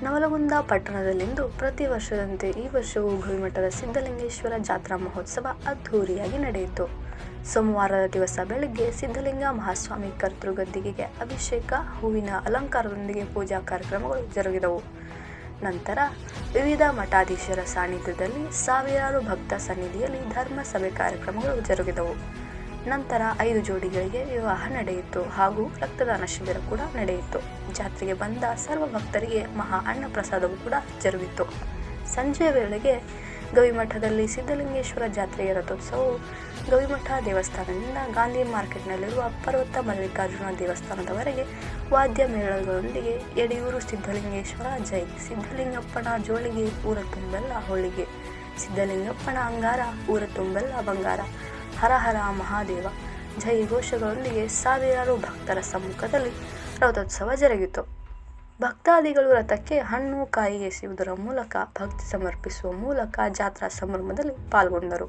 ನವಲಗುಂದ ಪಟ್ಟಣದಲ್ಲಿಂದು ಪ್ರತಿ ವರ್ಷದಂತೆ ಈ ವರ್ಷವೂ ಗವಿಮಠದ ಸಿದ್ಧಲಿಂಗೇಶ್ವರ ಜಾತ್ರಾ ಮಹೋತ್ಸವ ಅದ್ಧೂರಿಯಾಗಿ ನಡೆಯಿತು. ಸೋಮವಾರದ ದಿವಸ ಬೆಳಗ್ಗೆ ಸಿದ್ಧಲಿಂಗ ಮಹಾಸ್ವಾಮಿ ಕರ್ತೃಗದ್ದಿಗೆಗೆ ಅಭಿಷೇಕ, ಹೂವಿನ ಅಲಂಕಾರದೊಂದಿಗೆ ಪೂಜಾ ಕಾರ್ಯಕ್ರಮಗಳು ಜರುಗಿದವು. ನಂತರ ವಿವಿಧ ಮಠಾಧೀಶರ ಸಾನ್ನಿಧ್ಯದಲ್ಲಿ ಸಾವಿರಾರು ಭಕ್ತ ಸನ್ನಿಧಿಯಲ್ಲಿ ಧರ್ಮ ಸಭೆ ಕಾರ್ಯಕ್ರಮಗಳು ಜರುಗಿದವು. ನಂತರ 5 ಜೋಡಿಗಳಿಗೆ ವಿವಾಹ ನಡೆಯಿತು ಹಾಗೂ ರಕ್ತದಾನ ಶಿಬಿರ ಕೂಡ ನಡೆಯಿತು. ಜಾತ್ರೆಗೆ ಬಂದ ಸರ್ವ ಭಕ್ತರಿಗೆ ಮಹಾ ಅನ್ನ ಪ್ರಸಾದವೂ ಕೂಡ ಜರುಗಿತು. ಸಂಜೆಯ ವೇಳೆಗೆ ಗವಿಮಠದಲ್ಲಿ ಸಿದ್ಧಲಿಂಗೇಶ್ವರ ಜಾತ್ರೆಯ ರಥೋತ್ಸವವು ಗವಿಮಠ ದೇವಸ್ಥಾನದಿಂದ ಗಾಂಧಿ ಮಾರ್ಕೆಟ್ನಲ್ಲಿರುವ ಪರ್ವತ ಮಲ್ಲಿಕಾರ್ಜುನ ದೇವಸ್ಥಾನದವರೆಗೆ ವಾದ್ಯ ಮೇಳಗಳೊಂದಿಗೆ ಯಡಿಯೂರು ಸಿದ್ಧಲಿಂಗೇಶ್ವರ ಜೈ, ಸಿದ್ಧಲಿಂಗಪ್ಪನ ಜೋಳಿಗೆ ಊರ ತುಂಬೆಲ್ಲ ಹೋಳಿಗೆ, ಸಿದ್ಧಲಿಂಗಪ್ಪನ ಅಂಗಾರ ಊರ ತುಂಬೆಲ್ಲ ಬಂಗಾರ, ಹರ ಹರ ಮಹಾದೇವ ಜೈ ಘೋಷಗಳೊಂದಿಗೆ ಸಾವಿರಾರು ಭಕ್ತರ ಸಮ್ಮುಖದಲ್ಲಿ ರಥೋತ್ಸವ ಜರುಗಿತು. ಭಕ್ತಾದಿಗಳು ರಥಕ್ಕೆ ಹಣ್ಣು ಕಾಯಿ ಎಸೆಯುವುದರ ಮೂಲಕ ಭಕ್ತಿ ಸಮರ್ಪಿಸುವ ಮೂಲಕ ಜಾತ್ರಾ ಸಂಭ್ರಮದಲ್ಲಿ ಪಾಲ್ಗೊಂಡರು.